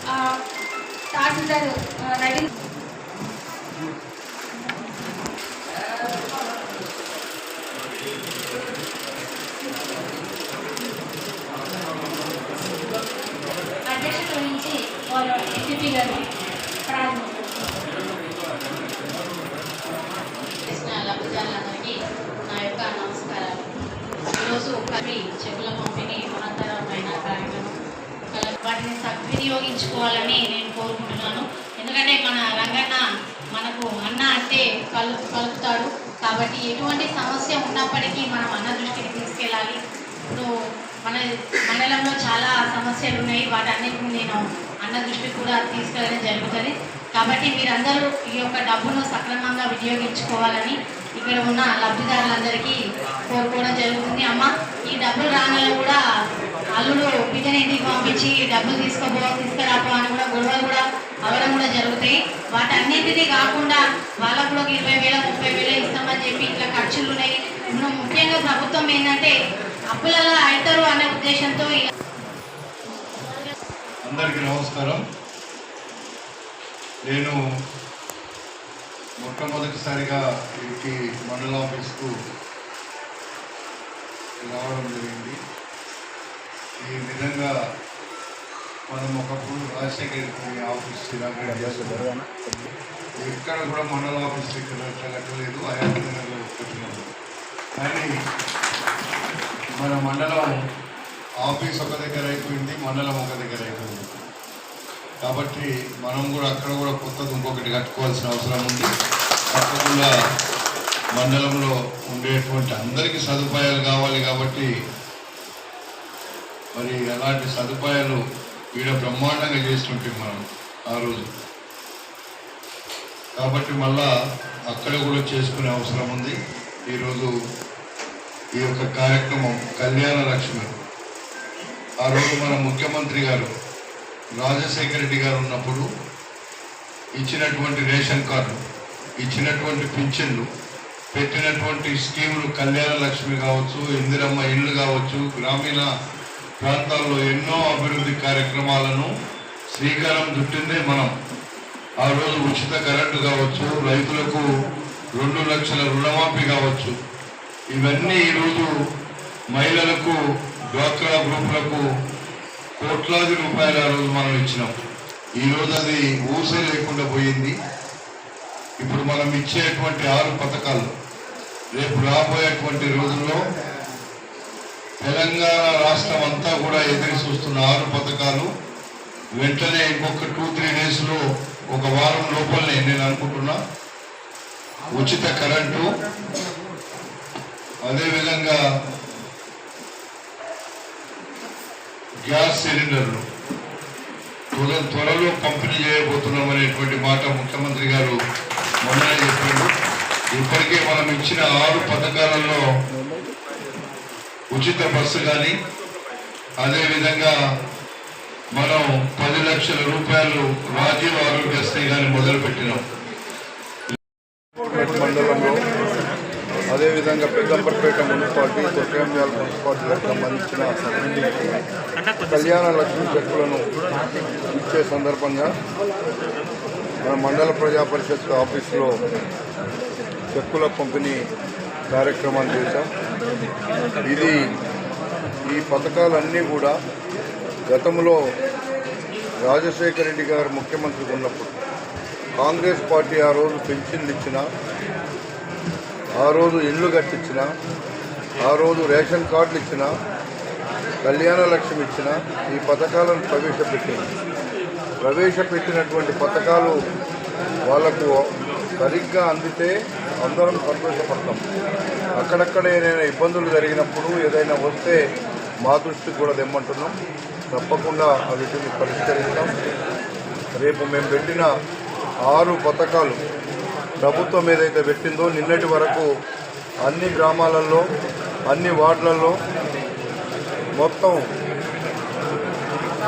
తహసీల్దార్ రవీంద్ర అధ్యక్షత వహించి వాళ్ళ ఎంపీ గారు లబ్ధిదారులందరికీ నా యొక్క నమస్కారాలు. ఈరోజు కవి చెక్కుల పంపిణీ మహత్తరమైన కార్యక్రమం, వాటిని సద్వినియోగించుకోవాలని నేను కోరుకుంటున్నాను. ఎందుకంటే మన రంగన్న మనకు అన్న అంటే కలుపుతాడు కాబట్టి ఎటువంటి సమస్య ఉన్నప్పటికీ మనం అన్న దృష్టికి తీసుకెళ్ళాలి. ఇప్పుడు మన మండలంలో చాలా సమస్యలు ఉన్నాయి, వాటన్నిటిని నేను అన్న దృష్టికి కూడా తీసుకెళ్ళడం జరుగుతుంది. కాబట్టి మీరందరూ ఈ యొక్క డబ్బును సక్రమంగా వినియోగించుకోవాలని ఇక్కడ ఉన్న లబ్ధిదారులందరికీ కోరుకోవడం జరుగుతుంది. అమ్మ, ఈ డబ్బులు రాగానే కూడా అల్లుడు బిడ్డని ఇంటికి పంపించి డబ్బులు తీసుకురాపో అని కూడా గొడవలు కూడా అవ్వడం కూడా జరుగుతాయి. వాటన్నింటినీ కాకుండా వాళ్ళకు కూడా 20,000 30,000 ఇస్తామని చెప్పి ఇట్లా ఖర్చులు ఉన్నాయి. ముఖ్యంగా ప్రభుత్వం ఏంటంటే అప్పులలో అవుతారు అనే ఉద్దేశంతో. అందరికీ నమస్కారం. నేను మొట్టమొదటిసారిగా ఈ మండల ఆఫీస్కు రావడం జరిగింది. ఈ విధంగా మనం ఒకప్పుడు రాజశేఖర్ ఆఫీస్ ఎక్కడ కూడా మండల ఆఫీస్ ఇక్కడ కట్టలేదు, అయానగర్లో కట్టినాము. కానీ మన మండలం ఆఫీస్ ఒక దగ్గర అయిపోయింది, మండలం ఒక దగ్గర అయిపోయింది. కాబట్టి మనం కూడా అక్కడ కూడా కొత్తది ఇంకొకటి కట్టుకోవాల్సిన అవసరం ఉంది. తప్పకుండా మండలంలో ఉండేటువంటి అందరికీ సదుపాయాలు కావాలి కాబట్టి మరి అలాంటి సదుపాయాలు ఈడ బ్రహ్మాండంగా చేస్తుంటాం మనం ఆ రోజు. కాబట్టి మళ్ళా అక్కడ కూడా చేసుకునే అవసరం ఉంది. ఈరోజు ఈ యొక్క కార్యక్రమం కళ్యాణ లక్ష్మి, ఆ రోజు మన ముఖ్యమంత్రి గారు రాజశేఖర రెడ్డి గారు ఉన్నప్పుడు ఇచ్చినటువంటి రేషన్ కార్డు, ఇచ్చినటువంటి పింఛన్లు, పెట్టినటువంటి స్కీములు, కళ్యాణ లక్ష్మి కావచ్చు, ఇందిరమ్మ ఇళ్ళు కావచ్చు, గ్రామీణ ప్రాంతాల్లో ఎన్నో అభివృద్ధి కార్యక్రమాలను శ్రీకారం చుట్టిందే మనం. ఆ రోజు ఉచిత కరెంటు కావచ్చు, రైతులకు 2 లక్షల రుణమాఫీ కావచ్చు, ఇవన్నీ ఈరోజు మహిళలకు, డ్వాక్రా గ్రూపులకు కోట్లాది రూపాయలు ఆ రోజు మనం ఇచ్చినాం. ఈరోజు అది ఊసే లేకుండా పోయింది. ఇప్పుడు మనం ఇచ్చేటువంటి 6 పథకాలు రేపు రాబోయేటువంటి రోజుల్లో తెలంగాణ రాష్ట్రం అంతా కూడా ఎదురు చూస్తున్న 6 పథకాలు వెంటనే ఇంకొక 2-3 డేస్లో, ఒక వారం లోపలనే నేను అనుకుంటున్నా, ఉచిత కరెంటు, అదేవిధంగా గ్యాస్ సిలిండర్లు త్వరలో పంపిణీ చేయబోతున్నాం అనేటువంటి మాట ముఖ్యమంత్రి గారు మొన్ననే చెప్పారు. ఇప్పటికే మనం ఇచ్చిన 6 పథకాలలో ఉచిత బస్సు కానీ, అదేవిధంగా మనం 10 లక్షల రూపాయలు రాజీవ్ ఆరోగ్యశ్రీ కానీ మొదలుపెట్టినాం. మండలంలో అదేవిధంగా పెద్దంపర్పేట మున్సిపాలిటీ, తొట్టెంజాల మున్సిపాలిటీలకు సంబంధించిన కళ్యాణ లక్ష్మి చెక్కులను ఇచ్చే సందర్భంగా మన మండల ప్రజా పరిషత్ ఆఫీసులో చెక్కుల పంపిణీ కార్యక్రమాలు చేశాం. ఈ పథకాలన్నీ కూడా గతంలో రాజశేఖర రెడ్డి గారు ముఖ్యమంత్రి ఉన్నప్పుడు కాంగ్రెస్ పార్టీ ఆ రోజు పెన్షన్లు ఇచ్చిన, ఆ రోజు ఇళ్ళు కట్టించిన, ఆ రోజు రేషన్ కార్డులు ఇచ్చిన, కళ్యాణ లక్ష్మి ఇచ్చిన ఈ పథకాలను ప్రవేశపెట్టినటువంటి పథకాలు వాళ్లకు సరిగ్గా అందితే అందరం సంతోషపడతాం. అక్కడక్కడ ఏదైనా ఇబ్బందులు జరిగినప్పుడు, ఏదైనా వస్తే మా దృష్టికి కూడా తెమ్మంటున్నాం. తప్పకుండా వీటిని పరిష్కరిస్తాం. రేపు మేము పెట్టిన 6 పథకాలు ప్రభుత్వం ఏదైతే పెట్టిందో నిన్నటి వరకు అన్ని గ్రామాలలో, అన్ని వార్డులలో మొత్తం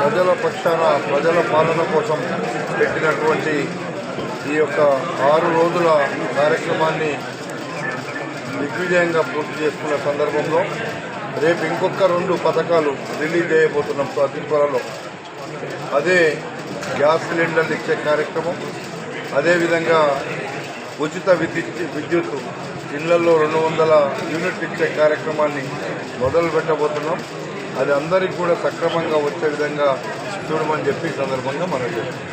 ప్రజల పక్షాన, ప్రజల పాలన కోసం పెట్టినటువంటి ఈ యొక్క 6 రోజుల కార్యక్రమాన్ని దిగ్విజయంగా పూర్తి చేసుకున్న సందర్భంలో రేపు ఇంకొక 2 పథకాలు రిలీజ్ చేయబోతున్నాం అతి త్వరలో. అదే గ్యాస్ సిలిండర్లు ఇచ్చే కార్యక్రమం, అదేవిధంగా ఉచిత విద్యుత్ ఇళ్లలో 200 యూనిట్లు ఇచ్చే కార్యక్రమాన్ని మొదలు పెట్టబోతున్నాం. అది అందరికీ కూడా సక్రమంగా వచ్చే విధంగా చూడమని చెప్పి ఈ సందర్భంగా మనం చేస్తాం.